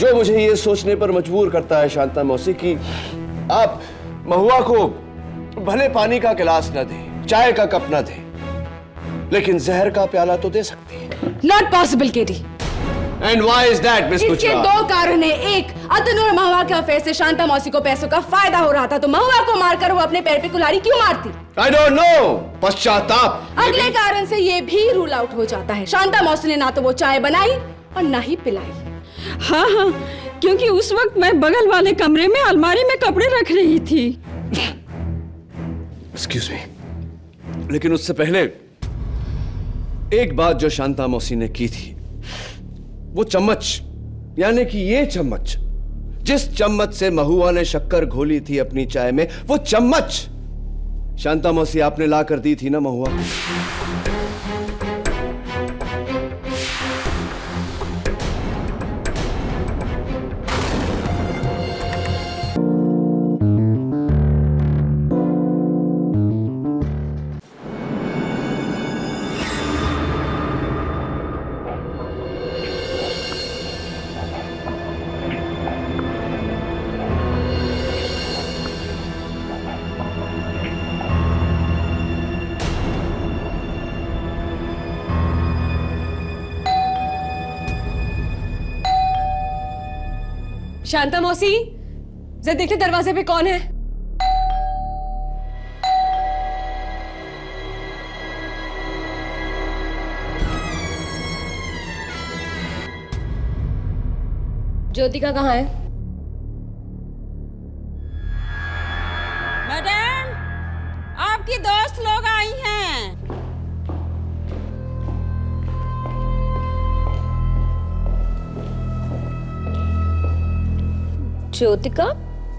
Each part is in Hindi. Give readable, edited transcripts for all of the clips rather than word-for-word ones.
जो मुझे ये सोचने पर मजबूर करता है शांता मौसी कि आप महुआ को भले पानी का गिलास न दे, चाय का कप न दे, लेकिन जहर का प्याला तो दे सकती है। Not possible KD. And why is that miss इसके दो कारण है। एक, अतनु और महुआ के अफेयर से शांता मौसी को पैसों का फायदा हो रहा था, तो महुआ को मारकर वो अपने पैर पे कुल्हाड़ी क्यों मारती? आई डोंट नो, पश्चाताप। अगले कारण से ये भी रूल आउट हो जाता है, शांता मौसी ने ना तो वो चाय बनाई और ना ही पिलाई। हाँ हाँ, क्योंकि उस वक्त मैं बगल वाले कमरे में अलमारी में कपड़े रख रही थी। एक्सक्यूज मी, लेकिन उससे पहले एक बात जो शांता मौसी ने की थी, वो चम्मच, यानी कि ये चम्मच, जिस चम्मच से महुआ ने शक्कर घोली थी अपनी चाय में, वो चम्मच शांता मौसी आपने ला कर दी थी ना महुआ? शांता मौसी, जरा देखिए दरवाजे पे कौन है? ज्योतिका कहाँ है? मैडम, आपकी दोस्त लोग आई हैं। ज्योतिका,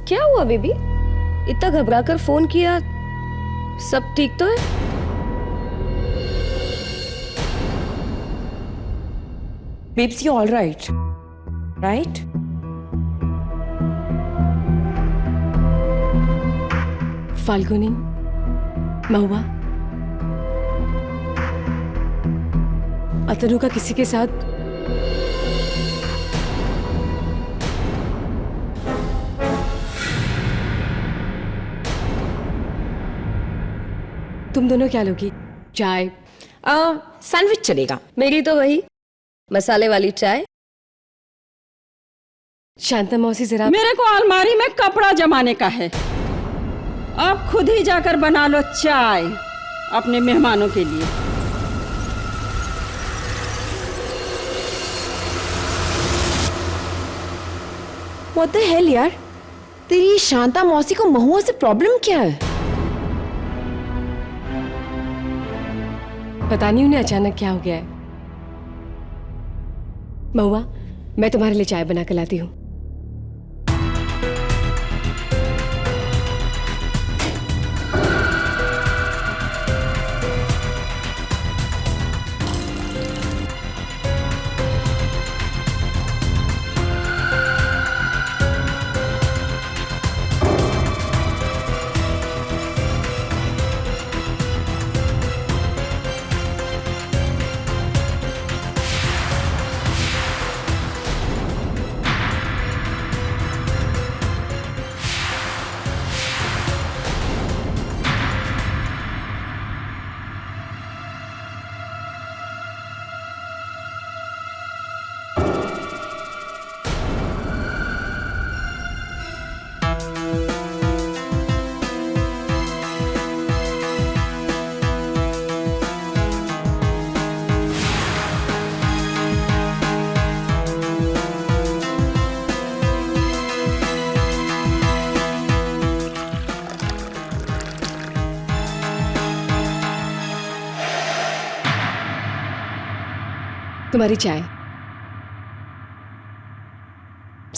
क्या हुआ बेबी? इतना घबरा कर फोन किया, सब ठीक तो है? Babes, you're all right, right? Falguni, महुआ, अतनु का किसी के साथ तुम दोनों क्या लोगी? चाय? सैंडविच चलेगा। मेरी तो वही मसाले वाली चाय। शांता मौसी जरा। मेरे को अलमारी में कपड़ा जमाने का है, आप खुद ही जाकर बना लो चाय अपने मेहमानों के लिए। What the hell यार, तेरी शांता मौसी को महुआ से प्रॉब्लम क्या है? पता नहीं उन्हें अचानक क्या हो गया है। महुआ, मैं तुम्हारे लिए चाय बना कर लाती हूँ। तुम्हारी चाय,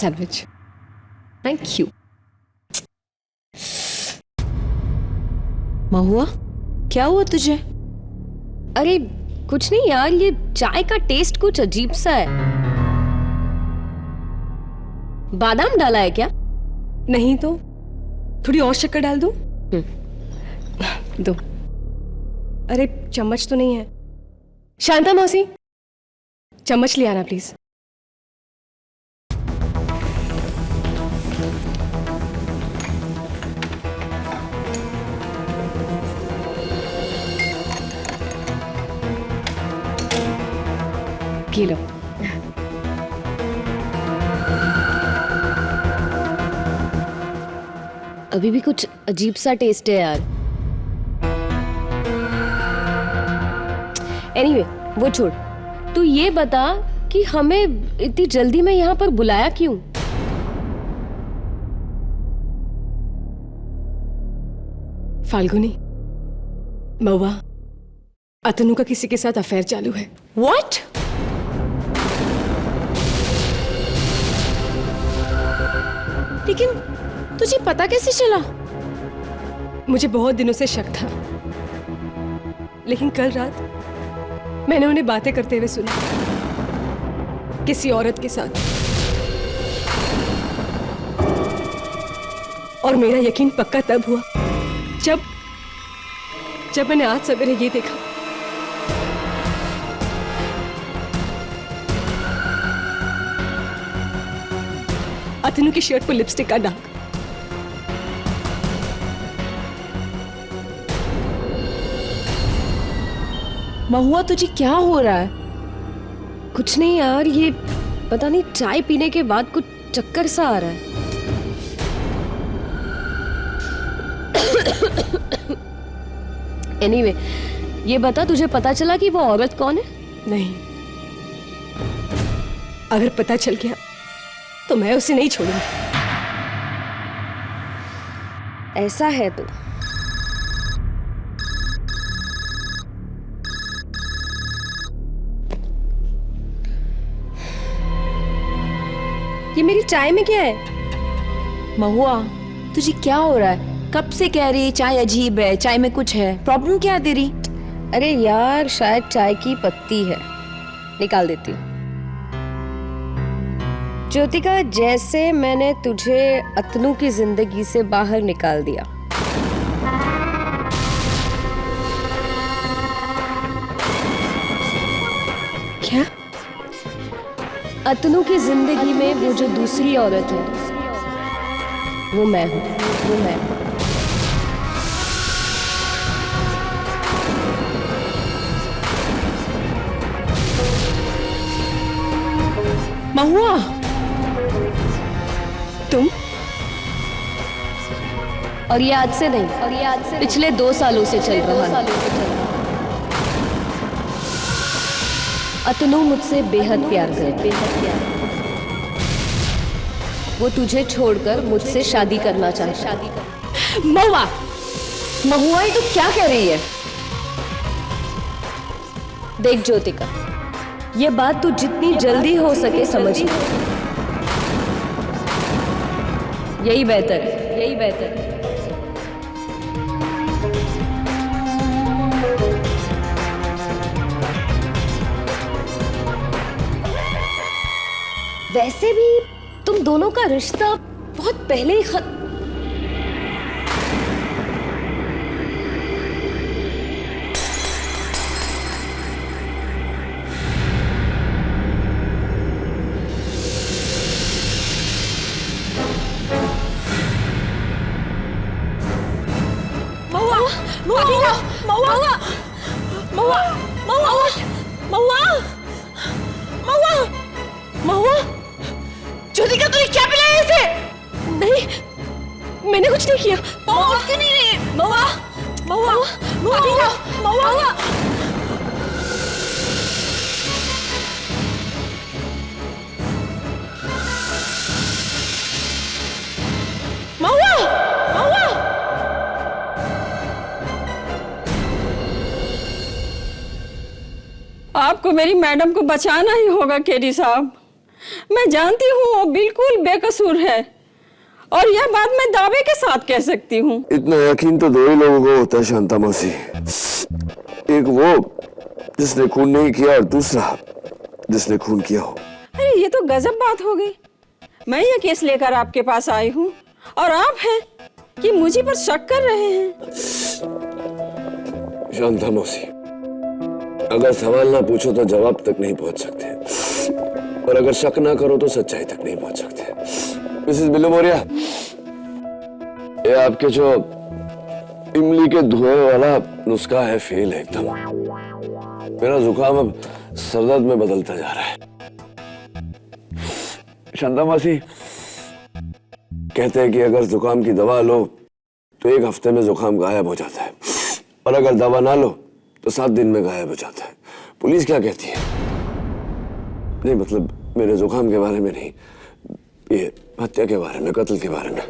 सैंडविच। Thank you. महुआ, क्या हुआ तुझे? अरे कुछ नहीं यार, ये चाय का टेस्ट कुछ अजीब सा है। बादाम डाला है क्या? नहीं तो थोड़ी और शक्कर डाल दूं? दो। अरे चम्मच तो नहीं है। शांता मौसी, चम्मच ले आना प्लीज। ये लो। अभी भी कुछ अजीब सा टेस्ट है यार। एनीवे, वो छोड़। तू ये बता कि हमें इतनी जल्दी में यहाँ पर बुलाया क्यों? फाल्गुनी, महुआ, अतनु का किसी के साथ अफेयर चालू है। What? लेकिन तुझे पता कैसे चला? मुझे बहुत दिनों से शक था, लेकिन कल रात मैंने उन्हें बातें करते हुए सुना, किसी औरत के साथ। और मेरा यकीन पक्का तब हुआ जब मैंने आज सवेरे ये देखा। अतनु की शर्ट पर लिपस्टिक का दाग। महुआ, तुझे क्या हो रहा है? कुछ नहीं यार, ये पता नहीं चाय पीने के बाद कुछ चक्कर सा आ रहा है। एनीवे, ये बता, तुझे पता चला कि वो औरत कौन है? नहीं, अगर पता चल गया तो मैं उसे नहीं छोड़ूंगी। ऐसा है तो ये मेरी चाय में क्या है? महुआ, तुझे क्या हो रहा है? कब से कह रही है चाय अजीब है, चाय में कुछ है। प्रॉब्लम क्या है तेरी? अरे यार, शायद चाय की पत्ती है, निकाल देती हूँ। ज्योतिका, जैसे मैंने तुझे अतनु की जिंदगी से बाहर निकाल दिया, क्या? अतनु की जिंदगी में वो जो दूसरी औरत है, वो मैं हूँ, वो मैं हूँ। महुआ, तुम? और ये आज से नहीं, और ये आज से पिछले 2 सालों से चल रहा है। अतनु मुझसे बेहद प्यार करती है। वो तुझे छोड़कर मुझसे शादी करना चाहता है। महुआ, महुआ, ये तू क्या कह रही है? देख ज्योतिका, ये बात तू जितनी जल्दी हो सके समझ ले। यही बेहतर है, यही बेहतर है। वैसे भी तुम दोनों का रिश्ता बहुत पहले ही ज्योतिका, तूने क्या पिलाया इसे? नहीं, मैंने कुछ नहीं किया। महुआ, क्यों नहीं रही? महुआ, महुआ, महुआ, महुआ। महुआ, महुआ। आपको मेरी मैडम को बचाना ही होगा केडी साहब। मैं जानती हूँ वो बिल्कुल बेकसूर है, और यह बात मैं दावे के साथ कह सकती हूँ। इतना यकीन तो 2 ही लोगों को होता है शांता मौसी। एक वो जिसने खून नहीं किया, और दूसरा जिसने खून किया हो। अरे ये तो गजब बात हो गई। मैं ये केस लेकर आपके पास आई हूँ और आप हैं कि मुझे पर शक कर रहे हैं। शांता मौसी, अगर सवाल ना पूछो तो जवाब तक नहीं पहुंच सकते, और अगर शक ना करो तो सच्चाई तक नहीं पहुंच सकते। मिसेस बिल्लू मौर्य, ये आपके जो इमली के धुएं वाला नुस्खा है, फेल है एकदम। मेरा जुकाम अब सरदर्द में बदलता जा रहा है। शांता मासी कहते हैं कि अगर जुकाम की दवा लो तो 1 हफ्ते में जुकाम गायब हो जाता है, और अगर दवा ना लो तो 7 दिन में गायब हो जाता है। पुलिस क्या कहती है? नहीं मतलब मेरे जुकाम के बारे में नहीं, ये हत्या के बारे में, कत्ल के बारे में।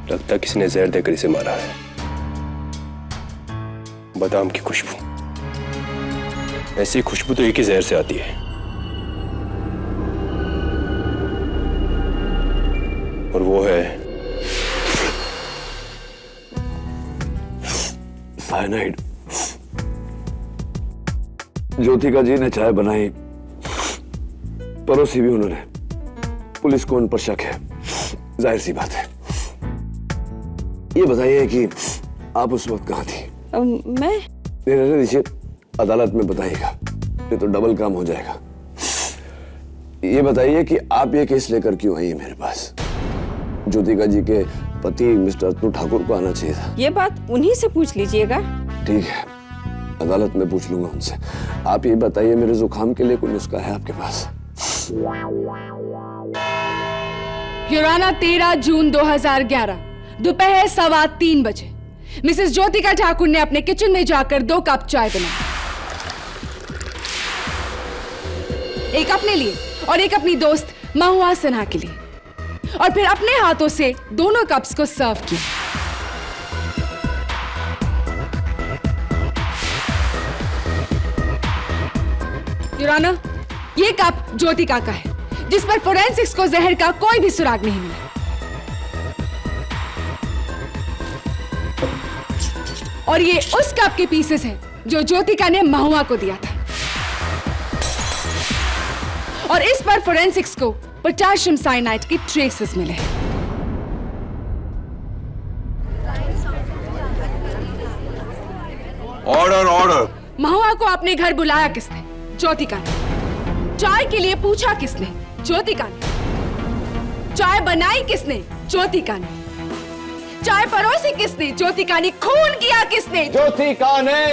लगता किसी ने जहर देकर इसे मारा है। बादाम की खुशबू, ऐसी खुशबू तो एक ही जहर से आती है, और वो है साइनाइड। ज्योतिका जी ने चाय बनाई, परोसी भी उन्होंने। पुलिस को उन पर शक है, जाहिर सी बात है। ये बताइए कि आप उस वक्त कहाँ थी? मैं रहने दीजिए, अदालत में बताइएगा, ये तो डबल काम हो जाएगा। ये बताइए कि आप ये केस लेकर क्यों आई है मेरे पास? ज्योतिका जी के पति मिस्टर अतनु ठाकुर को आना चाहिए था। ये बात उन्हीं से पूछ लीजिएगा। ठीक है, अदालत में पूछ लूंगा उनसे। आप ये बताइए, मेरे जुकाम के लिए कोई नुस्खा है आपके पास? युराना 13 जून 2011 दोपहर 3:15 बजे मिसेस ज्योतिका ठाकुर ने अपने किचन में जाकर 2 कप चाय बनाई, एक अपने लिए और एक अपनी दोस्त महुआ सिन्हा के लिए, और फिर अपने हाथों से दोनों कप्स को सर्व किया। युराना, ये कप ज्योतिका का है, जिस पर फोरेंसिक्स को जहर का कोई भी सुराग नहीं मिला, और ये उस कप के पीसेस हैं जो ज्योतिका ने महुआ को दिया था, और इस पर फोरेंसिक्स को पोटेशियम साइनाइड के ट्रेसेस मिले हैं। Order order. महुआ को अपने घर बुलाया किसने? ज्योतिका ने। चाय के लिए पूछा किसने? ज्योतिका ने। चाय बनाई किसने? ज्योतिका ने। चाय परोसी किसने? ज्योतिका ने। खून किया किसने? ज्योतिका ने।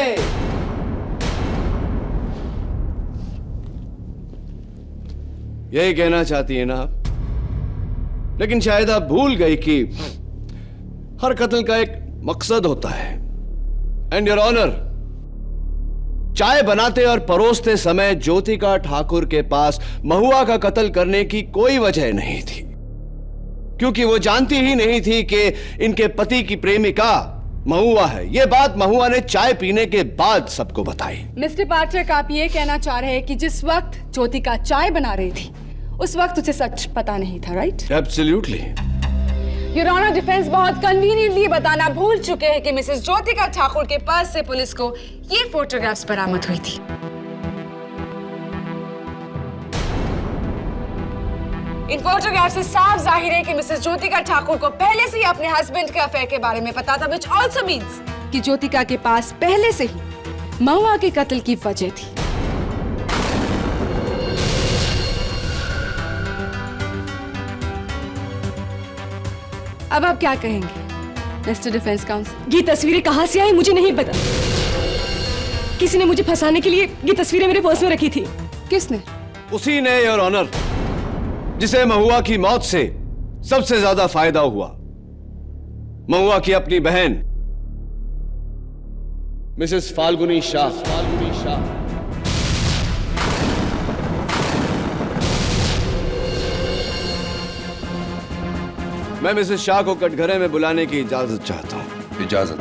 यही कहना चाहती है ना आप? लेकिन शायद आप भूल गई कि हर कत्ल का एक मकसद होता है। एंड योर ऑनर, चाय बनाते और परोसते समय ज्योतिका ठाकुर के पास महुआ का कत्ल करने की कोई वजह नहीं थी, क्योंकि वो जानती ही नहीं थी कि इनके पति की प्रेमिका महुआ है। यह बात महुआ ने चाय पीने के बाद सबको बताई। मिस्टर पाठक, आप ये कहना चाह रहे हैं कि जिस वक्त ज्योतिका चाय बना रही थी उस वक्त उसे सच पता नहीं था, right? Absolutely. Your honour, defence बहुत कन्वीनियंटली बताना भूल चुके हैं कि मिसेस ज्योतिका ठाकुर के पर्स से पुलिस को ये फोटोग्राफ्स बरामद हुई थी। इन फोटोग्राफ से साफ जाहिर है कि मिसेस ज्योतिका ठाकुर को पहले से ही अपने हस्बैंड के अफेयर के बारे में पता था, which also means कि ज्योतिका के पास पहले से ही महुआ के कत्ल की वजह थी। अब आप क्या कहेंगे मिस्टर डिफेंस काउंसिल? ये तस्वीरें कहां से आई मुझे नहीं पता। किसी ने मुझे फंसाने के लिए ये तस्वीरें मेरे पर्स में रखी थी। किसने? उसी ने, योर ऑनर, जिसे महुआ की मौत से सबसे ज्यादा फायदा हुआ। महुआ की अपनी बहन मिसेस फाल्गुनी शाह। मैं मिसेस शाह को कटघरे में बुलाने की इजाजत चाहता हूं। इजाजत।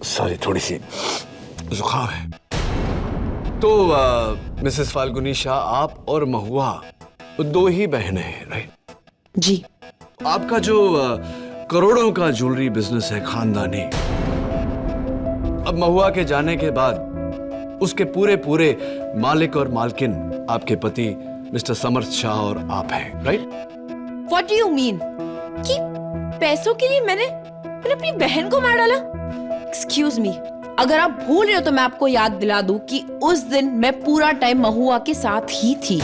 सॉरी, थोड़ी सी जुकाम है। तो मिसेस फाल्गुनी शाह, आप और महुआ दो ही बहनें हैं, राइट? जी। आपका जो करोड़ों का ज्वेलरी बिजनेस है खानदानी, अब महुआ के जाने के बाद उसके पूरे पूरे मालिक और मालकिन आपके पति मिस्टर समर्थ शाह और आप हैं, right? What do you mean? कि पैसों के लिए मैंने अपनी बहन को मार डाला? Excuse me, अगर आप भूल रहे हो तो मैं आपको याद दिला दूं कि उस दिन मैं पूरा टाइम महुआ के साथ ही थी।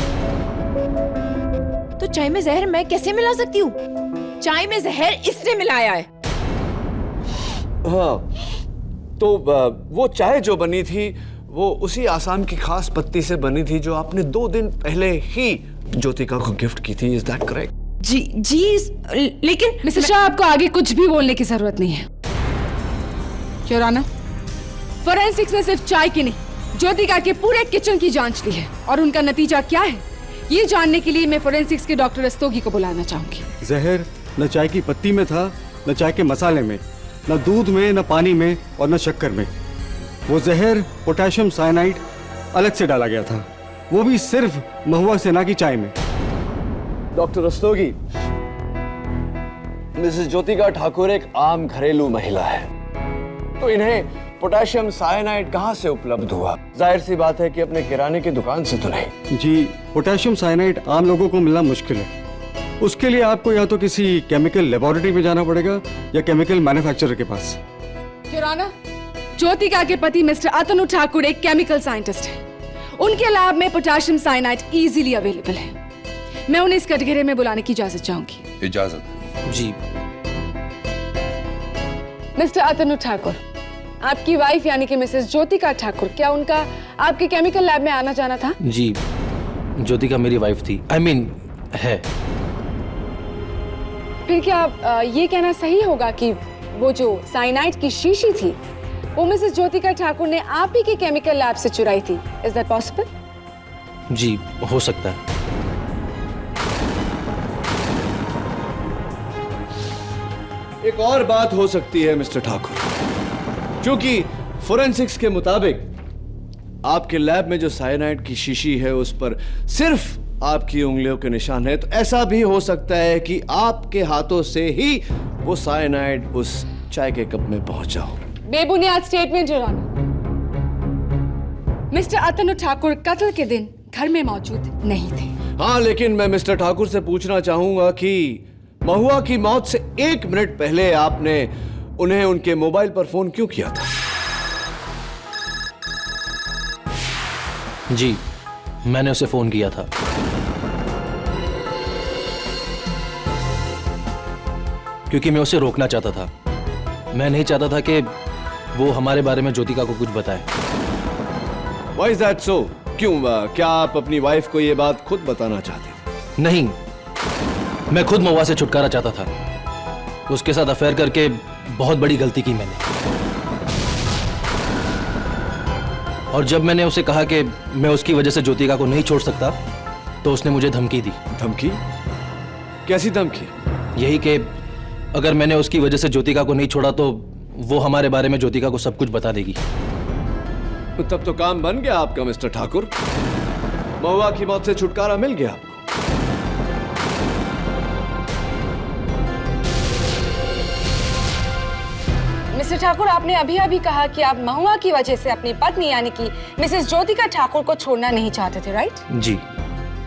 तो चाय में जहर मैं कैसे मिला सकती हूँ? चाय में जहर इसने मिलाया है। हाँ, तो वो चाय जो बनी थी वो उसी आसाम की खास पत्ती से बनी थी जो आपने 2 दिन पहले ही ज्योतिका को गिफ्ट की थी। Is that correct? जी, लेकिन मिस्टर शाह, आपको आगे कुछ भी बोलने की जरूरत नहीं है। योर ऑनर, फोरेंसिक्स ने सिर्फ चाय की नहीं, ज्योतिका के पूरे किचन की जांच ली है और उनका नतीजा क्या है ये जानने के लिए मैं फोरेंसिक्स के डॉक्टर रस्तोगी को बुलाना चाहूंगी। जहर न चाय की पत्ती में था, न चाय के मसाले में, न दूध में, न पानी में और न शक्कर में। वो जहर पोटेशियम साइनाइड अलग से डाला गया था, वो भी सिर्फ महुआ सेना की चाय में। डॉक्टर रस्तोगी, मिसेस ज्योतिका ठाकुर एक आम घरेलू महिला है, तो इन्हें पोटेशियम साइनाइड कहां से उपलब्ध हुआ? जाहिर सी बात है कि अपने किराने की दुकान से तो नहीं। जी, पोटेशियम साइनाइड आम लोगों को मिलना मुश्किल है। उसके लिए आपको या तो किसी केमिकल लेबोरेटरी में जाना पड़ेगा या केमिकल मैन्युफैक्चरर के पास। योर ऑनर, ज्योतिका के पति मिस्टर अतनु ठाकुर एक केमिकल साइंटिस्ट है। उनके लैब में पोटेशियम साइनाइड इजीली अवेलेबल है। मैं उन्हें इस कटघरे में बुलाने की इजाजत चाहूंगी। इजाजत? जी। मिस्टर अतनु ठाकुर, आपकी वाइफ यानी कि मिसेस ज्योतिका ठाकुर, क्या उनका आपके केमिकल लैब में आना जाना था? जी, ज्योतिका मेरी वाइफ थी, I mean, है। फिर क्या ये कहना सही होगा कि वो जो साइनाइड की शीशी थी वो मिसेस ज्योतिका ठाकुर ने आप ही के केमिकल लैब से चुराई थी? Is that possible? जी, हो सकता है। एक और बात हो सकती है मिस्टर ठाकुर, क्योंकि फोरेंसिक्स के मुताबिक आपके लैब में जो साइनाइड की शीशी है उस पर सिर्फ आपकी उंगलियों के निशान है, तो ऐसा भी हो सकता है कि आपके हाथों से ही वो साइनाइड उस चाय के कप में पहुंचा हो। बेबुनियाद स्टेटमेंट योर ऑनर। मिस्टर अतनु ठाकुर कत्ल के दिन घर में मौजूद नहीं थे। हाँ, लेकिन मैं मिस्टर ठाकुर से पूछना चाहूंगा कि महुआ की मौत से 1 मिनट पहले आपने उन्हें उनके मोबाइल पर फोन क्यों किया था? जी, मैंने उसे फोन किया था। क्योंकि मैं उसे रोकना चाहता था। मैं नहीं चाहता था कि वो हमारे बारे में ज्योतिका को कुछ बताए। Why is that so? क्यों? क्या आप अपनी वाइफ को ये बात खुद बताना चाहते थे? नहीं, मैं खुद महुआ से छुटकारा चाहता था। उसके साथ अफेयर करके बहुत बड़ी गलती की मैंने। और जब मैंने उसे कहा कि मैं उसकी वजह से ज्योतिका को नहीं छोड़ सकता, तो उसने मुझे धमकी दी। धमकी? कैसी धमकी? यही कि अगर मैंने उसकी वजह से ज्योतिका को नहीं छोड़ा तो वो हमारे बारे में ज्योतिका को सब कुछ बता देगी। तब तो काम बन गया आपका मिस्टर ठाकुर। महुआ की मौत से छुटकारा मिल गया आपको। मिस्टर ठाकुर, आपने अभी अभी कहा कि आप महुआ की वजह से अपनी पत्नी यानी कि मिसेस ज्योतिका ठाकुर को छोड़ना नहीं चाहते थे, राइट? जी।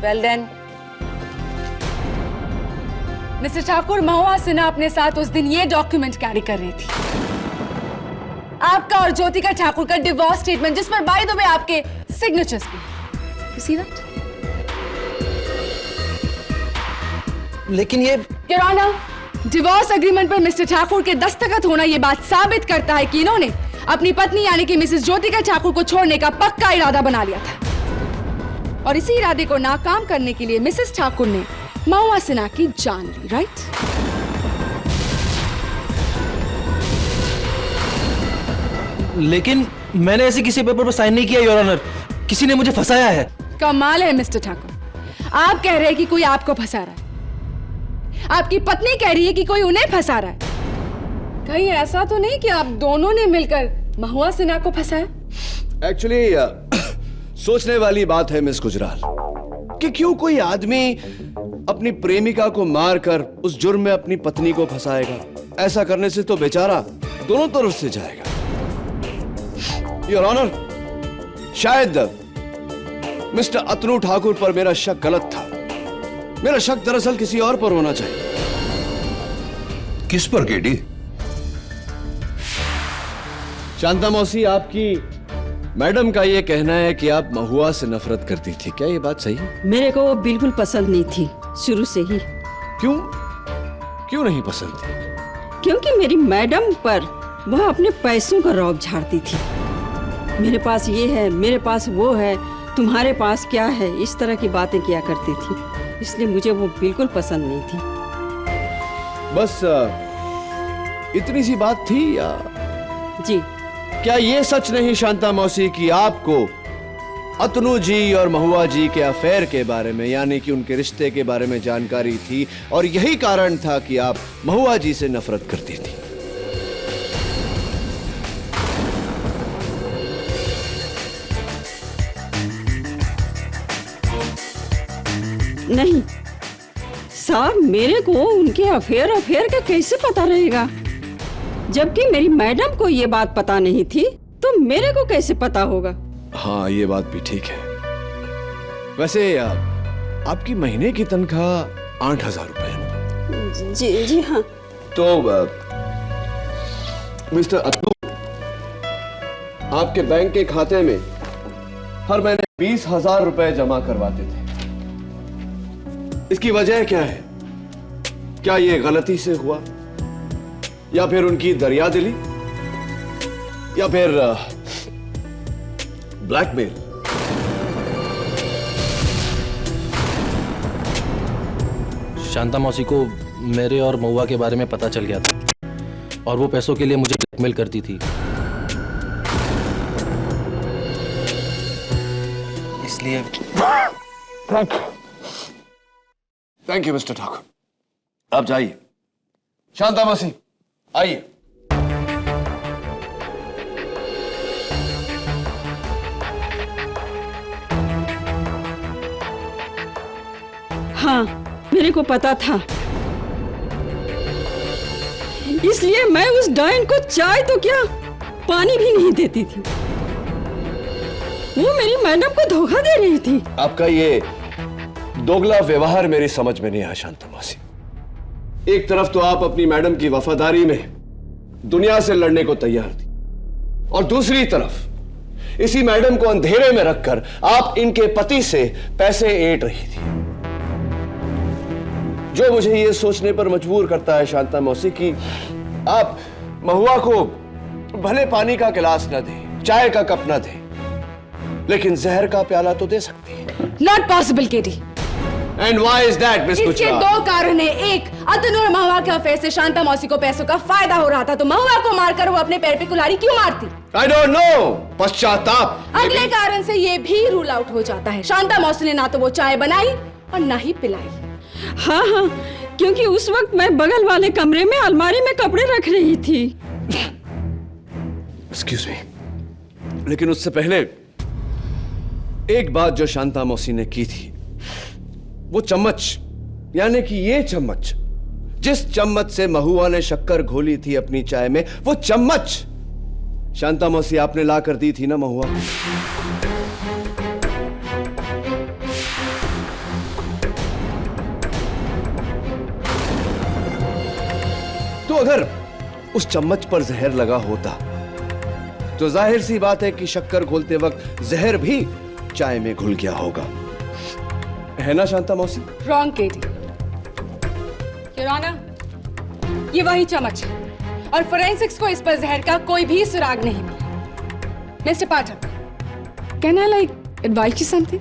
वेल देन मिस्टर ठाकुर, महुआ सिन्हा अपने साथ उस दिन ये डॉक्यूमेंट कैरी कर रही थी, आपका और ज्योतिका ठाकुर का डिवोर्स स्टेटमेंट, जिस पर बाय द वे आपके सिग्नेचर्स भी। You see that? लेकिन ये योर ऑनर, डिवोर्स एग्रीमेंट पर मिस्टर ठाकुर के दस्तखत होना यह बात साबित करता है कि इन्होंने अपनी पत्नी यानी कि मिसेस ज्योतिका ठाकुर को छोड़ने का पक्का इरादा बना लिया था और इसी इरादे को नाकाम करने के लिए मिसेस ठाकुर ने महुआ सिन्हा की जान ली, राइट? लेकिन मैंने ऐसे किसी पेपर पर साइन नहीं किया योर ऑनर। किसी ने मुझे फंसाया है। कमाल है मिस्टर ठाकुर, आप कह रहे हैं कि कोई आपको फंसा रहा है, आपकी पत्नी कह रही है कि कोई उन्हें फंसा रहा है। कहीं ऐसा तो नहीं कि आप दोनों ने मिलकर महुआ सिन्हा को फंसाया? एक्चुअली सोचने वाली बात है मिस गुजराल कि क्यों कोई आदमी अपनी प्रेमिका को मारकर उस जुर्म में अपनी पत्नी को फंसाएगा। ऐसा करने से तो बेचारा दोनों तरफ से जाएगा। योर ऑनर, शायद मिस्टर अतनु ठाकुर पर मेरा शक गलत था। मेरा शक दरअसल किसी और पर होना चाहिए। किस पर केडी? शांता मौसी, आपकी मैडम का यह कहना है कि आप महुआ से नफरत करती थी। क्या ये बात सही है? मेरे को वो बिल्कुल पसंद नहीं थी शुरू से ही। क्यों? क्यों नहीं पसंद थी? क्योंकि मेरी मैडम पर वह अपने पैसों का रौब झाड़ती थी। मेरे पास ये है, मेरे पास वो है, तुम्हारे पास क्या है, इस तरह की बातें किया करती थी। इसलिए मुझे वो बिल्कुल पसंद नहीं थी। बस इतनी सी बात थी या? जी। क्या ये सच नहीं शांता मौसी कि आपको अतनु जी और महुआ जी के अफेयर के बारे में, यानी कि उनके रिश्ते के बारे में जानकारी थी और यही कारण था कि आप महुआ जी से नफरत करती थी? नहीं साहब, मेरे को उनके अफेयर का कैसे पता रहेगा? जबकि मेरी मैडम को ये बात पता नहीं थी, तो मेरे को कैसे पता होगा? हाँ, ये बात भी ठीक है। वैसे आपकी महीने की तनख्वाह 8,000 रुपए है। जी हाँ। तो मिस्टर अतनु आपके बैंक के खाते में हर महीने 20,000 रुपए जमा करवाते थे। इसकी वजह क्या है? क्या ये गलती से हुआ, या फिर उनकी दरियादिली, या फिर ब्लैकमेल? शांता मौसी को मेरे और महुआ के बारे में पता चल गया था और वो पैसों के लिए मुझे ब्लैकमेल करती थी। इसलिए थैंक यू मिस्टर ठाकुर। आप जाइए। शांता मौसी आइए। हाँ, मेरे को पता था। इसलिए मैं उस डायन को चाय तो क्या, पानी भी नहीं देती थी। वो मेरी मैडम को धोखा दे रही थी। आपका ये दोगला व्यवहार मेरी समझ में नहीं आया शांता मौसी। एक तरफ तो आप अपनी मैडम की वफादारी में दुनिया से लड़ने को तैयार थी, और दूसरी तरफ इसी मैडम को अंधेरे में रखकर आप इनके पति से पैसे ऐंठ रही थी, जो मुझे यह सोचने पर मजबूर करता है शांता मौसी कि आप महुआ को भले पानी का गिलास न दें, चाय का कप न दें, लेकिन जहर का प्याला तो दे सकती है। Not possible KT. And why is that miss इसके दो कारण है। एक, अतनु और महुआ के अफेयर से शांता मौसी को पैसों का फायदा हो रहा था, तो महुआ को मारकर वो अपने पैर पे कुल्हाड़ी क्यों मारती? I don't know. पश्चाताप। अगले कारण से ये भी रूल आउट हो जाता है, शांता मौसी ने ना तो वो चाय बनाई और ना ही पिलाई। हाँ हाँ, क्योंकि उस वक्त मैं बगल वाले कमरे में अलमारी में कपड़े रख रही थी। एक्सक्यूज मी, लेकिन उससे पहले एक बात जो शांता मौसी ने की थी, वो चम्मच, यानी कि ये चम्मच, जिस चम्मच से महुआ ने शक्कर घोली थी अपनी चाय में, वो चम्मच शांता मौसी आपने ला कर दी थी ना महुआ को। तो अगर उस चम्मच पर जहर लगा होता तो जाहिर सी बात है कि शक्कर घोलते वक्त जहर भी चाय में घुल गया होगा, है ना शांता मौसी? Wrong Katie. योर ऑनर, ये वही चम्मच है और फोरेंसिक्स को इस पर जहर का कोई भी सुराग नहीं मिला। Mister Pathak, can I like advise you something?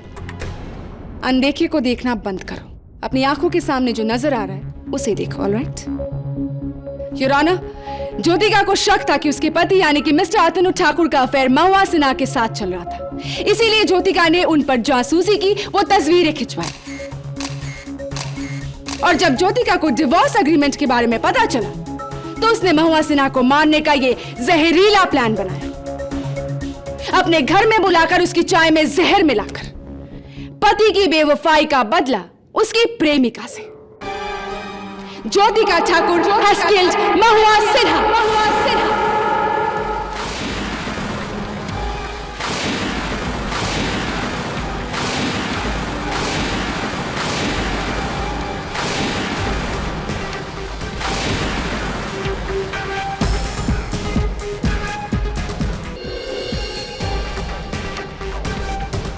अनदेखे को देखना बंद करो, अपनी आंखों के सामने जो नजर आ रहा है उसे देखो। ऑलराइट योर ऑनर, ज्योतिका को शक था कि उसके पति यानी कि मिस्टर अतनु ठाकुर का अफेयर महुआ सिन्हा के साथ चल रहा था, इसीलिए ज्योतिका ने उन पर जासूसी की, वो तस्वीरें खिंचवाई। और जब ज्योतिका को डिवोर्स एग्रीमेंट के बारे में पता चला तो उसने महुआ सिन्हा को मारने का ये जहरीला प्लान बनाया। अपने घर में बुलाकर उसकी चाय में जहर मिलाकर पति की बेवफाई का बदला उसकी प्रेमिका से। Jyotika Thakur has killed Mahua Sinha.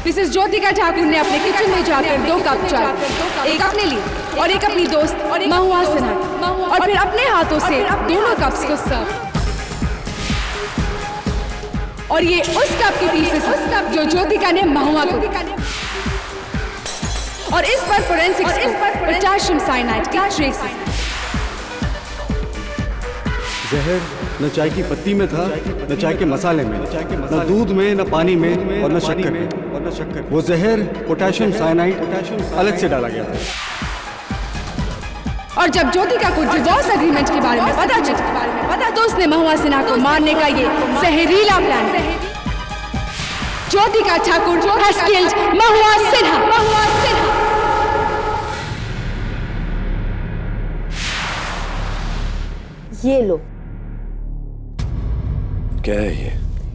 Mrs Jyotika Thakur ने अपने किचन में जाकर 2 कप चाय, एक अपने लिए और एक अपनी दोस्त महुआ सिन्हा, और फिर अपने हाथों से दोनों कप्स को सर्व। और ये उस कप के पीसेस जो ज्योतिका ने महुआ को दिए। और इस पर फोरेंसिक्स को पोटेशियम साइनाइड की ट्रेसेस। जहर न चाय की पत्ती में था, न चाय के मसाले में, न दूध में, न पानी में और न शक्कर में। वो जहर पोटेशियम साइनाइड अलग से डाला गया था। और जब ज्योतिका को डिवोर्स एग्रीमेंट के बारे में पता चला तो उसने महुआ सिन्हा को मारने का ये जहरीला प्लान किया। Jyotika Thakur has killed Mahua Sinha. ये लो। क्या है ये?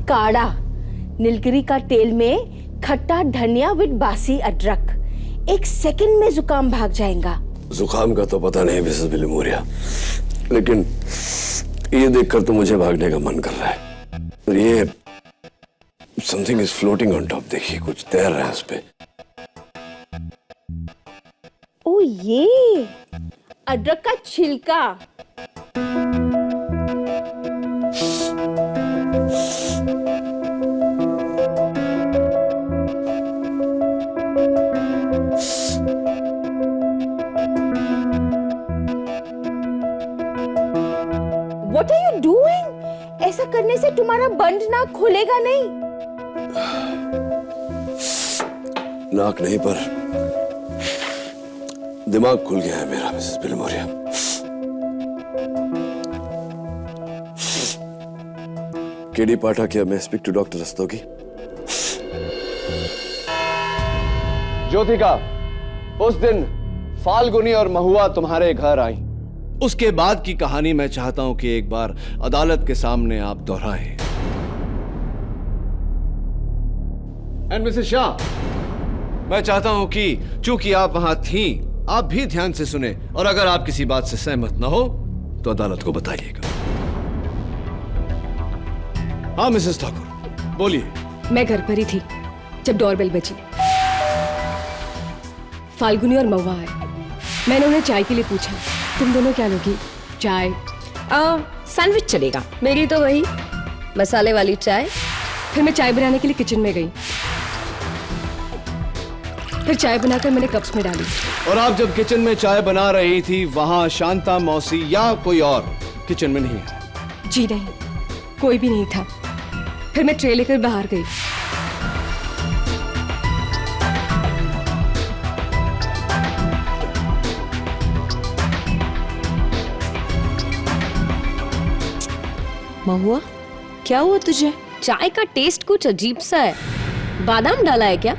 काढ़ा, नीलगिरी का तेल में खट्टा धनिया विद बासी अदरक। 1 सेकंड में जुकाम भाग जाएगा। जुकाम का तो पता नहीं मिसेस बिलीमोरिया, लेकिन ये देखकर तो मुझे भागने का मन कर रहा है। और ये something is floating on top, देखिए कुछ तैर रहा है उस पे। ओ ये अदरक का छिलका। What are you doing? ऐसा करने से तुम्हारा बंद नाक खुलेगा नहीं। नाक नहीं पर दिमाग खुल गया है मेरा मिसेस बिलीमोरिया। केडी पाठक या मैं speak to doctor Rastogi. Jyotika, उस दिन फाल्गुनी और महुआ तुम्हारे घर आई, उसके बाद की कहानी मैं चाहता हूं कि एक बार अदालत के सामने आप दोहराएं। एंड मिसेस शाह, मैं चाहता हूं कि चूंकि आप वहां थी, आप भी ध्यान से सुने, और अगर आप किसी बात से सहमत ना हो तो अदालत को बताइएगा। हाँ मिसेस ठाकुर, बोलिए। मैं घर पर ही थी जब डोरबेल बजी। फाल्गुनी और महुआ आए। मैंने उन्हें चाय के लिए पूछा, तुम दोनों क्या लोगी? चाय? सैंडविच चलेगा। मेरी तो वही मसाले वाली चाय। फिर मैं चाय बनाने के लिए किचन में गई। फिर चाय बनाकर मैंने कप्स में डाली। और आप जब किचन में चाय बना रही थी, वहां शांता मौसी या कोई और किचन में नहीं है? जी नहीं, कोई भी नहीं था। फिर मैं ट्रे लेकर बाहर गई। महुआ, क्या हुआ तुझे? चाय का टेस्ट कुछ अजीब सा है। बादाम डाला है क्या?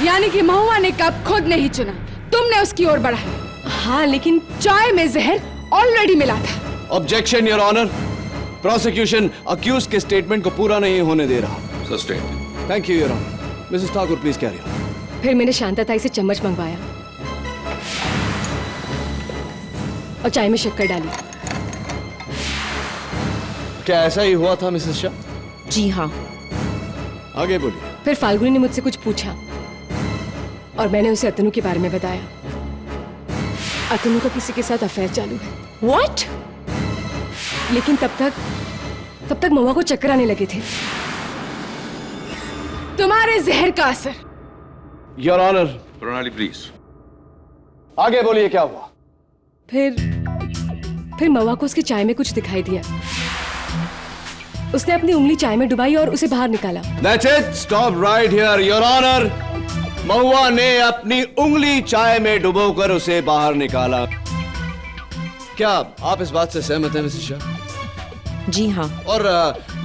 यानी कि महुआ ने कप खुद नहीं चुना, तुमने उसकी ओर बढ़ाया। हाँ, लेकिन चाय में जहर ऑलरेडी मिला था। Objection your honour. Prosecution accuse के स्टेटमेंट को पूरा नहीं होने दे रहा। Sustain. Thank you your honour. Mrs Thakur please carry on. फिर मैंने शांता ताई से चम्मच मंगवाया और चाय में शक्कर डाली। क्या ऐसा ही हुआ था मिसेस शाह? जी हाँ। आगे बोलिए। फिर फाल्गुनी ने मुझसे कुछ पूछा और मैंने उसे अतनु के बारे में बताया। अतनु का किसी के साथ अफेयर चालू है। What? लेकिन तब तक महुआ को चक्कर आने लगे थे। तुम्हारे जहर का असर। Your honour. प्रणाली प्लीज। आगे बोलिए क्या हुआ? फिर महुआ को उसकी चाय में कुछ दिखाई दिया। उसने अपनी उंगली चाय में डुबाई और उसे बाहर निकाला। That's it. Stop right here, Your Honor. महुआ ने अपनी उंगली चाय में डुबोकर उसे बाहर निकाला। क्या आप इस बात से सहमत हैं मिसेस शाह? जी हाँ। और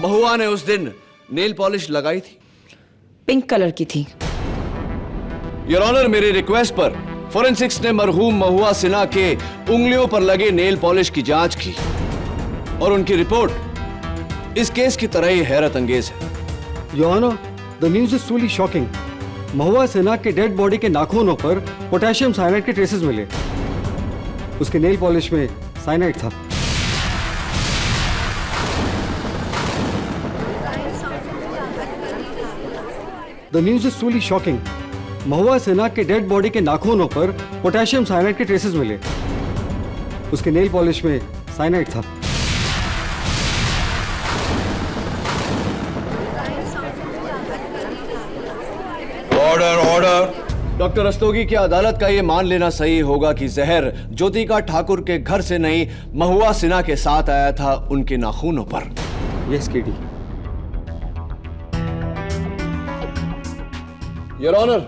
महुआ ने उस दिन नेल पॉलिश लगाई थी? पिंक कलर की थी। योर ऑनर, मेरी रिक्वेस्ट पर फोरेंसिक्स ने मरहूम महुआ सिन्हा के उंगलियों पर लगे नेल पॉलिश की जांच की और उनकी रिपोर्ट इस केस की तरह ही हैरत अंगेज है। Your honour, the news is truly shocking. Mahua Sinha के डेड बॉडी के नाखूनों पर पोटेशियम साइनाइड के ट्रेसेस मिले। उसके नेल पॉलिश में साइनाइड था। The news is truly shocking. Mahua Sinha के डेड बॉडी के नाखूनों पर पोटेशियम साइनाइड के ट्रेसेस मिले। उसके नेल पॉलिश में साइनाइड था। Order order. डॉक्टर रस्तोगी, की अदालत का यह मान लेना सही होगा कि जहर ज्योतिका ठाकुर के घर से नहीं महुआ सिन्हा के साथ आया था उनके नाखूनों पर। Yes KD. योर ऑनर,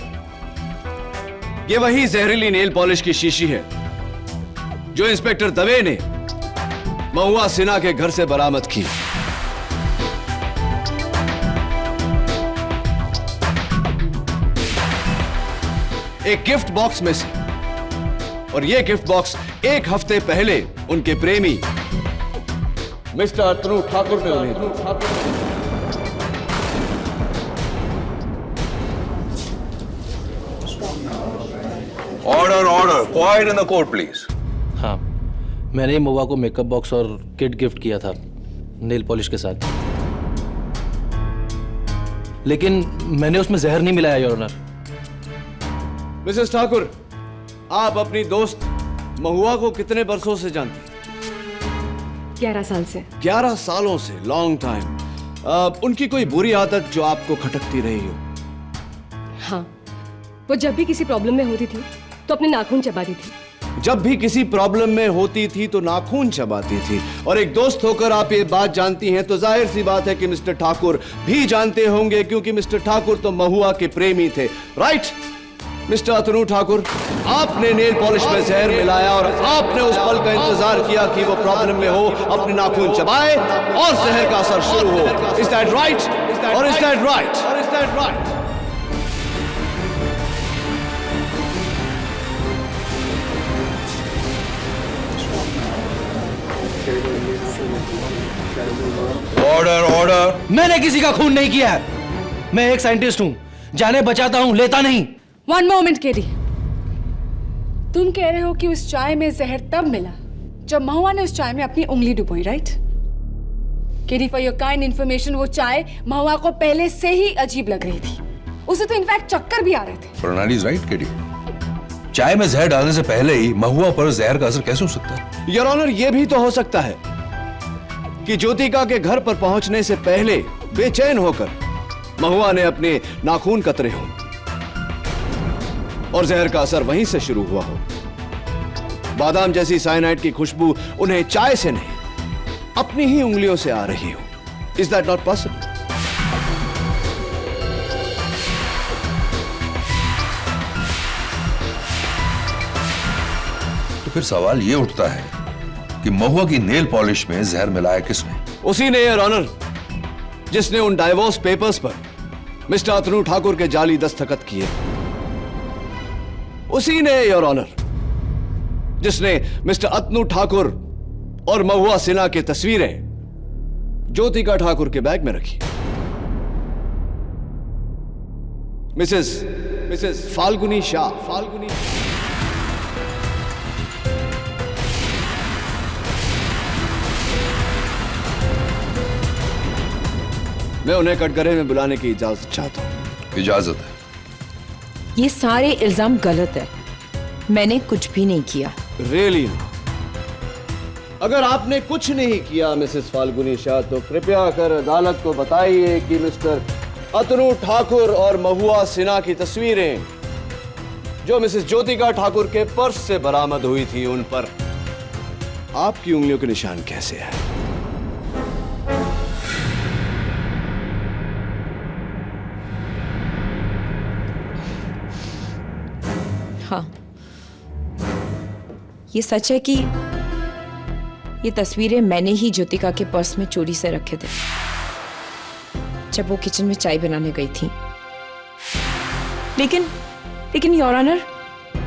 ये वही जहरीली नेल पॉलिश की शीशी है जो इंस्पेक्टर दवे ने महुआ सिन्हा के घर से बरामद की। एक गिफ्ट बॉक्स में से, और यह गिफ्ट बॉक्स एक हफ्ते पहले उनके प्रेमी मिस्टर अतनु ठाकुर ने उन्हें दिया। Order order. Quite in the court please. हाँ, मैंने महुआ को मेकअप बॉक्स और किट गिफ्ट किया था नेल पॉलिश के साथ, लेकिन मैंने उसमें जहर नहीं मिलाया योर ऑनर। मिसेस ठाकुर, आप अपनी दोस्त महुआ को कितने बरसों से जानती हैं? 11 साल से। 11 सालों से, लॉन्ग टाइम। उनकी कोई बुरी आदत जो आपको खटकती रही हो? हाँ, वो जब भी किसी प्रॉब्लम में होती थी तो अपने नाखून चबाती थी। जब भी किसी प्रॉब्लम में होती थी तो नाखून चबाती थी। और एक दोस्त होकर आप ये बात जानती हैं तो जाहिर सी बात है कि मिस्टर ठाकुर भी जानते होंगे, क्योंकि मिस्टर ठाकुर तो महुआ के प्रेमी थे, राइट? मिस्टर अतनु ठाकुर, आपने नेल पॉलिश में जहर मिलाया और आपने उस पल का इंतजार किया कि वो प्रॉब्लम में हो, अपने नाखून चबाए और जहर का असर शुरू हो। Is that right? और इज दैट राइट? और is that right? Order order. मैंने किसी का खून नहीं किया है। मैं एक साइंटिस्ट हूं, जाने बचाता हूं, लेता नहीं। वन मोमेंट केडी, तुम कह रहे हो कि उस चाय में जहर तब मिला जब महुआ ने उस चाय में अपनी उंगली डुबोई, right? KD, for your kind information, वो चाय महुआ को पहले से ही अजीब लग रही थी। उसे तो इनफैक्ट चक्कर भी आ रहे थे। प्रणाली इज राइट केडी। चाय में जहर डालने से पहले ही महुआ पर जहर का असर कैसे हो सकता है? योर ऑनर, यह भी तो हो सकता है कि ज्योतिका के घर पर पहुंचने से पहले बेचैन होकर महुआ ने अपने नाखून कतरे हों और जहर का असर वहीं से शुरू हुआ हो। बादाम जैसी साइनाइड की खुशबू उन्हें चाय से नहीं अपनी ही उंगलियों से आ रही हो। Is that not possible? तो फिर सवाल ये उठता है कि महुआ की नेल पॉलिश में जहर मिलाया किसने? उसी ने, योर ऑनर, जिसने उन डाइवोर्स पेपर्स पर मिस्टर अतनु ठाकुर के जाली दस्तखत किए। उसी ने, योर ऑनर, जिसने मिस्टर अतनु ठाकुर और महुआ सिन्हा की तस्वीरें ज्योतिका ठाकुर के बैग में रखी। मिसेस फाल्गुनी शाह। मैं उन्हें कटघरे में बुलाने की इजाजत चाहता हूं। इजाजत है। ये सारे इल्जाम गलत है। मैंने कुछ भी नहीं किया। रियली? अगर आपने कुछ नहीं किया मिसेस फाल्गुनी शाह, तो कृपया कर अदालत को बताइए कि मिस्टर अतनु ठाकुर और महुआ सिन्हा की तस्वीरें जो मिसेस ज्योतिका ठाकुर के पर्स से बरामद हुई थी, उन पर आपकी उंगलियों के निशान कैसे है? हाँ, ये सच है कि ये तस्वीरें मैंने ही ज्योतिका के पर्स में चोरी से रखे थे जब वो किचन में चाय बनाने गई थी। लेकिन योर ऑनर,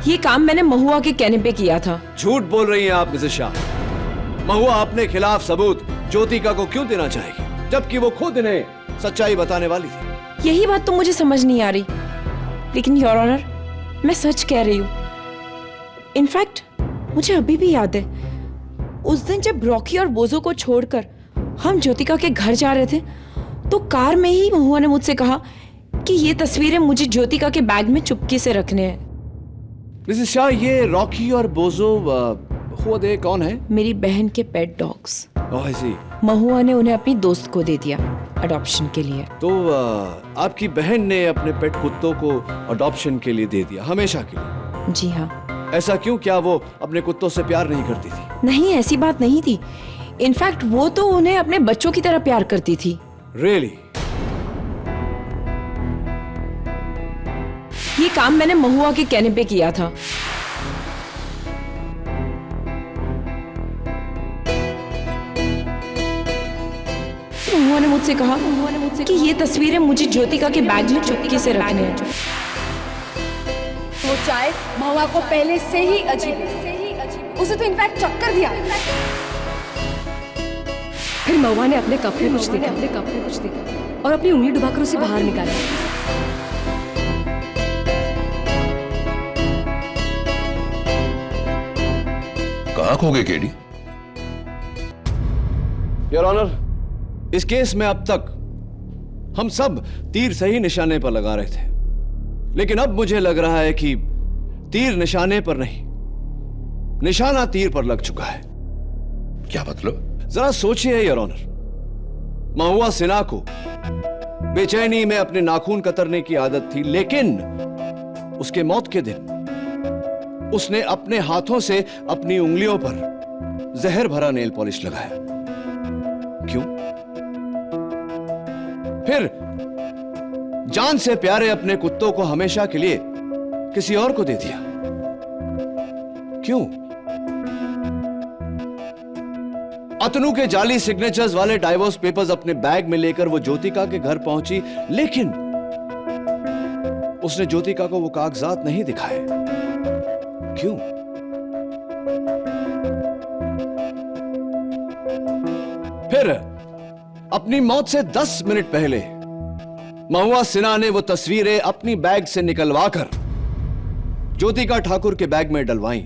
ये काम मैंने महुआ के कहने पे किया था। झूठ बोल रही हैं आप मिसेस शाह। महुआ अपने खिलाफ सबूत ज्योतिका को क्यों देना चाहेगी, जबकि वो खुद इन्हें सच्चाई बताने वाली थी? यही बात तो मुझे समझ नहीं आ रही। लेकिन योर ऑनर, मैं सच कह रही हूँ। इनफैक्ट मुझे अभी भी याद है उस दिन जब रॉकी और बोजो को छोड़कर हम ज्योतिका के घर जा रहे थे, तो कार में ही महुआ ने मुझसे कहा कि ये तस्वीरें मुझे ज्योतिका के बैग में चुपके से रखने हैं। मिसेस शाह, ये रॉकी और बोजो हुआ दे कौन है? मेरी बहन के पेट डॉग्स। Oh, I see। महुआ ने उन्हें अपनी दोस्त को दे दिया अडॉप्शन के लिए। तो आपकी बहन ने अपने पेट कुत्तों को अडॉप्शन के लिए दे दिया, हमेशा के लिए? जी हाँ। ऐसा क्यों? क्या वो अपने कुत्तों से प्यार नहीं करती थी? नहीं, ऐसी बात नहीं थी। इनफैक्ट वो तो उन्हें अपने बच्चों की तरह प्यार करती थी। Really? ये काम मैंने महुआ के कहने पे किया था। महुआ ने मुझसे कहा कि ये तस्वीरें मुझे ज्योतिका के बैग में चुपके से रखने हैं। वो चाय महुआ को पहले से ही अजीब है। उसे तो इनफैक्ट चक्कर दिया। फिर महुआ ने अपने कप में कुछ देखा और अपनी उंगली डुबाकर उसे बाहर निकाला। कहाँ खो गए केडी? योर ऑनर, इस केस में अब तक हम सब तीर सही निशाने पर लगा रहे थे, लेकिन अब मुझे लग रहा है कि तीर निशाने पर नहीं, निशाना तीर पर लग चुका है। क्या मतलब? जरा सोचिए योर ऑनर, महुआ सिन्हा को बेचैनी में अपने नाखून कतरने की आदत थी, लेकिन उसके मौत के दिन उसने अपने हाथों से अपनी उंगलियों पर जहर भरा नेल पॉलिश लगाया। क्यों? फिर जान से प्यारे अपने कुत्तों को हमेशा के लिए किसी और को दे दिया। क्यों? अतनु के जाली सिग्नेचर्स वाले डाइवोर्स पेपर्स अपने बैग में लेकर वो ज्योतिका के घर पहुंची, लेकिन उसने ज्योतिका को वो कागजात नहीं दिखाए। क्यों? फिर अपनी मौत से 10 मिनट पहले महुआ सिन्हा ने वो तस्वीरें अपनी बैग से निकलवाकर ज्योतिका ठाकुर के बैग में डलवाई।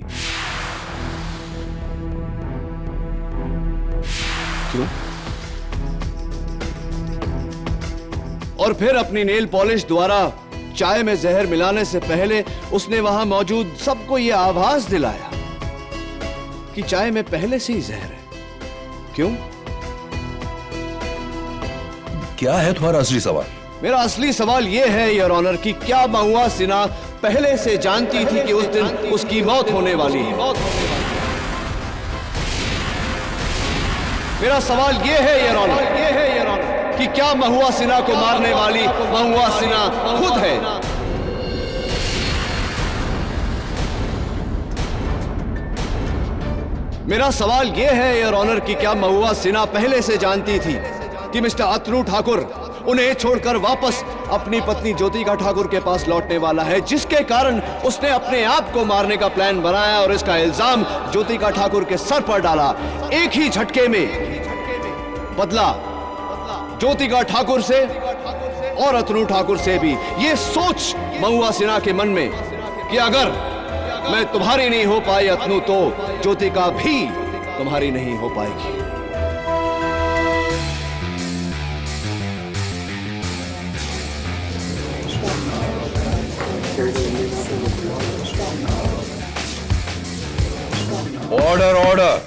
क्यों? और फिर अपनी नेल पॉलिश द्वारा चाय में जहर मिलाने से पहले उसने वहां मौजूद सबको यह आभास दिलाया कि चाय में पहले से ही जहर है। क्यों? क्या है तुम्हारा असली सवाल? मेरा असली सवाल यह है योर ऑनर कि क्या महुआ सिन्हा पहले से जानती थी कि उस दिन उसकी मौत होने वाली है? मेरा सवाल यह है योर ऑनर कि क्या महुआ सिन्हा को मारने वाली महुआ सिन्हा खुद है? मेरा सवाल यह है योर ऑनर कि क्या महुआ सिन्हा पहले से जानती थी कि मिस्टर अतनु ठाकुर उन्हें छोड़कर वापस अपनी पत्नी ज्योतिका ठाकुर के पास लौटने वाला है, जिसके कारण उसने अपने आप को मारने का प्लान बनाया और इसका इल्जाम ज्योतिका ठाकुर के सर पर डाला। एक ही झटके में बदला ज्योतिका ठाकुर से और अतनु ठाकुर से भी। ये सोच महुआ सिन्हा के मन में कि अगर मैं तुम्हारी नहीं हो पाई अतनु, तो ज्योतिका भी तुम्हारी नहीं हो पाएगी। Order order,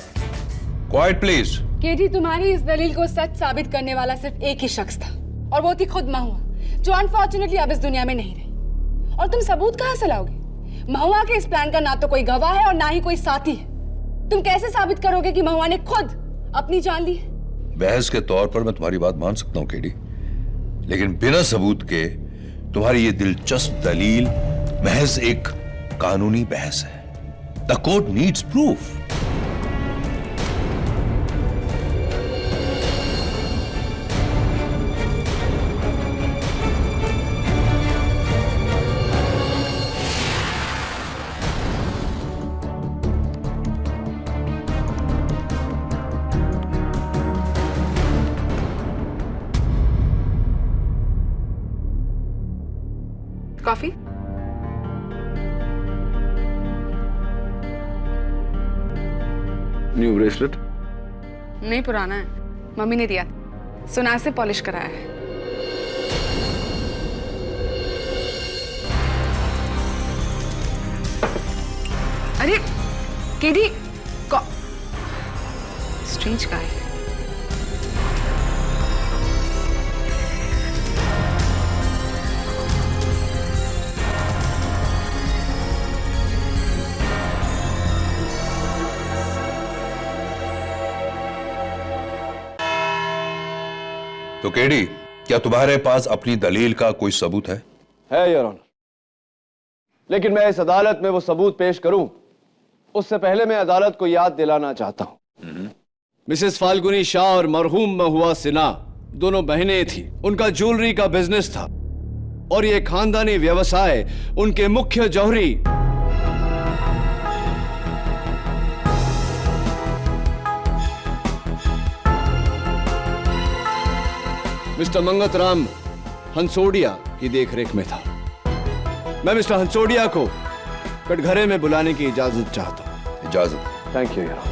quite please. KD, तुम्हारी इस दलील को सच साबित करने वाला सिर्फ एक ही शख्स था, और वो थी खुद महुआ, जो अनफॉर्चुनेटली अब इस दुनिया में नहीं रही। और तुम सबूत कहां से लाओगे? महुआ के इस प्लान का ना तो कोई गवाह है और ना ही कोई साथी है। तुम कैसे साबित करोगे कि महुआ ने खुद अपनी जान ली है? बहस के तौर पर मैं तुम्हारी बात मान सकता हूं केडी, लेकिन बिना सबूत के तुम्हारी ये दिलचस्प दलील महज एक कानूनी बहस है। The court needs proof. Coffee? New bracelet? नहीं, पुराना है, मम्मी ने दिया, सुनार से पॉलिश कराया है। अरे केडी, स्ट्रेंज गाय। तो केडी, क्या तुम्हारे पास अपनी दलील का कोई सबूत है? है योर ऑनर, लेकिन मैं इस अदालत में वो सबूत पेश करूं उससे पहले मैं अदालत को याद दिलाना चाहता हूं। मिसेस फाल्गुनी शाह और मरहूम महुआ सिन्हा दोनों बहनें थी। उनका ज्वेलरी का बिजनेस था और ये खानदानी व्यवसाय उनके मुख्य जौहरी मिस्टर मंगतराम हंसोडिया की देखरेख में था। मैं मिस्टर हंसोडिया को कटघरे में बुलाने की इजाजत चाहता हूं। इजाजत? Thank you your.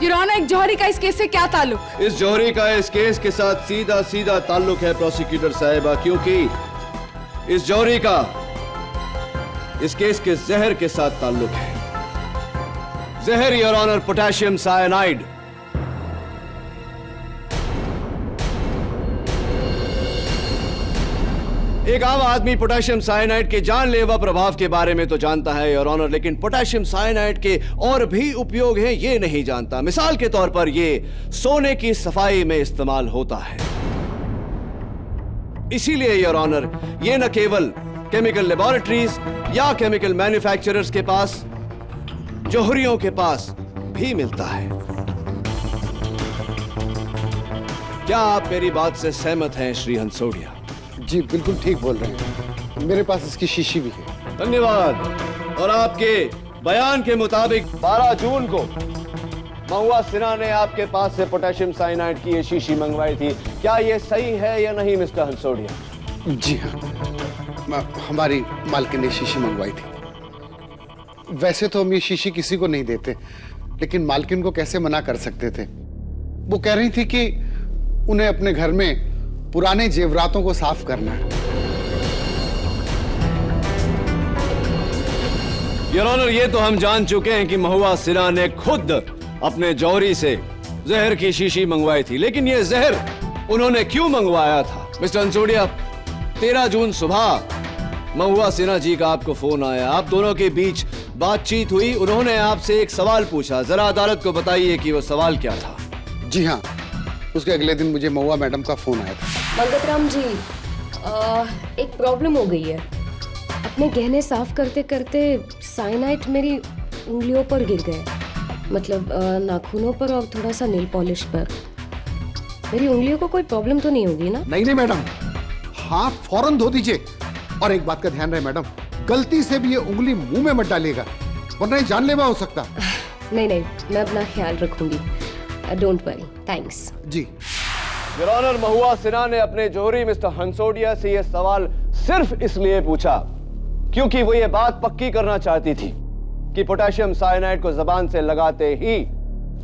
Your honour, एक जौहरी का इस केस से क्या ताल्लुक? इस जौहरी का इस केस के साथ सीधा सीधा ताल्लुक है प्रोसिक्यूटर साहिबा, क्योंकि इस जौहरी का इस केस के जहर के साथ ताल्लुक है। जहर योर ऑनर, पोटेशियम साइनाइड। एक आम आदमी पोटेशियम साइनाइड के जानलेवा प्रभाव के बारे में तो जानता है योर ऑनर, लेकिन पोटेशियम साइनाइड के और भी उपयोग हैं ये नहीं जानता। मिसाल के तौर पर ये सोने की सफाई में इस्तेमाल होता है। इसीलिए योर ऑनर, ये न केवल केमिकल लेबोरेटरीज या केमिकल मैन्युफैक्चरर्स के पास, जौहरियों के पास भी मिलता है। क्या आप मेरी बात से सहमत हैं श्री हंसोडिया? जी बिल्कुल ठीक बोल रहे हैं, मेरे पास इसकी शीशी भी है। धन्यवाद। और आपके बयान के मुताबिक 12 जून को महुआ सिन्हा ने आपके पास से पोटेशियम साइनाइड की ये शीशी मंगवाई थी। क्या ये सही है या नहीं मिस्टर हंसोडिया? जी हाँ, हमारी मालकिन ने शीशी मंगवाई थी। वैसे तो हम ये शीशी किसी को नहीं देते, लेकिन मालकिन को कैसे मना कर सकते थे। वो कह रही थी कि उन्हें अपने घर में पुराने जेवरातों को साफ करना है। योर ऑनर, ये तो हम जान चुके हैं कि महुआ सिन्हा ने खुद अपने जौहरी से जहर की शीशी मंगवाई थी, लेकिन ये जहर उन्होंने क्यों मंगवाया था? मिस्टर हंसोडिया, 13 जून सुबह महुआ सिन्हा जी का आपको फोन आया, आप दोनों के बीच बातचीत हुई, उन्होंने आपसे एक सवाल पूछा। जरा अदालत को बताइए कि वो सवाल क्या था। जी हाँ, उसके अगले दिन मुझे महुआ मैडम का फोन आया था। मंगतराम जी, एक प्रॉब्लम हो गई है। अपने गहने साफ करते करते साइनाइड मेरी उंगलियों पर गिर गए, मतलब नाखूनों पर और थोड़ा सा नेल पॉलिश पर। मेरी उंगलियों को कोई प्रॉब्लम तो नहीं होगी ना? नहीं नहीं मैडम, हाथ फौरन धो दीजिए। और एक बात का ध्यान रहे मैडम, गलती से भी ये उंगली मुंह में मत डालिएगा, वरना ये जानलेवा हो सकता। नहीं नहीं, मैं अपना ख्याल रखूंगी, डोंट वरी, थैंक्स। जी योर ऑनर, महुआ सिन्हा ने अपने जौहरी मिस्टर हंसोडिया से यह सवाल सिर्फ इसलिए पूछा क्योंकि वो ये बात पक्की करना चाहती थी कि पोटेशियम साइनाइड को जबान से लगाते ही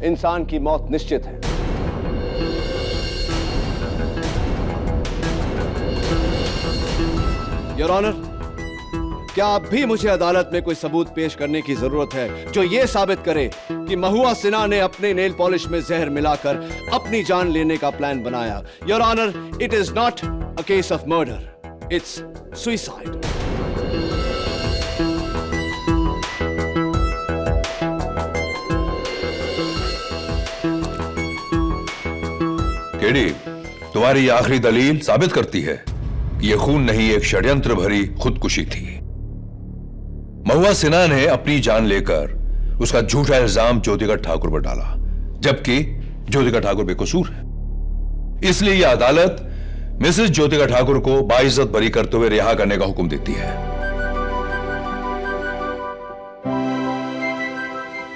इंसान की मौत निश्चित है। योर ऑनर, क्या आप भी मुझे अदालत में कोई सबूत पेश करने की जरूरत है जो यह साबित करे कि महुआ सिन्हा ने अपने नेल पॉलिश में जहर मिलाकर अपनी जान लेने का प्लान बनाया? Your honour, it is not a case of murder, it's suicide. KD, तुम्हारी ये आखिरी दलील साबित करती है कि यह खून नहीं, एक षड्यंत्र भरी खुदकुशी थी। महुआ सिन्हा ने अपनी जान लेकर उसका झूठा इल्जाम ज्योतिका ठाकुर पर डाला, जबकि ज्योतिका ठाकुर बेकसूर है। इसलिए यह अदालत मिसेस ज्योतिका ठाकुर को बाइज्जत बरी करते हुए रिहा करने का हुक्म देती है।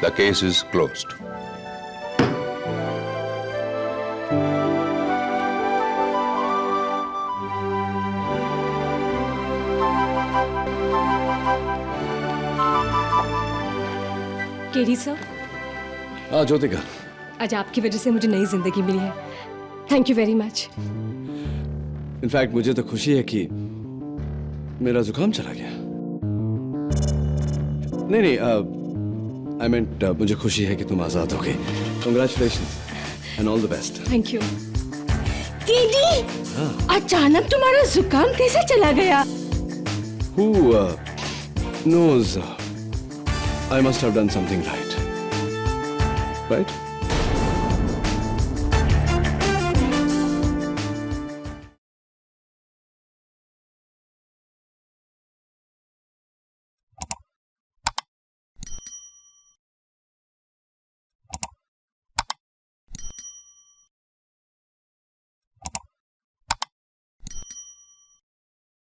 The case is closed. KD sir, हाँ ज्योतिका, आज आपकी वजह से मुझे नई जिंदगी मिली है। Thank you very much. In fact मुझे तो खुशी है कि मेरा जुकाम चला गया। नहीं, आई मींट मुझे खुशी है कि तुम आजाद हो गई। Congratulations and all the best. Thank you. दीदी, अचानक तुम्हारा जुकाम कैसे चला गया? Who knows? I must have done something right. Right?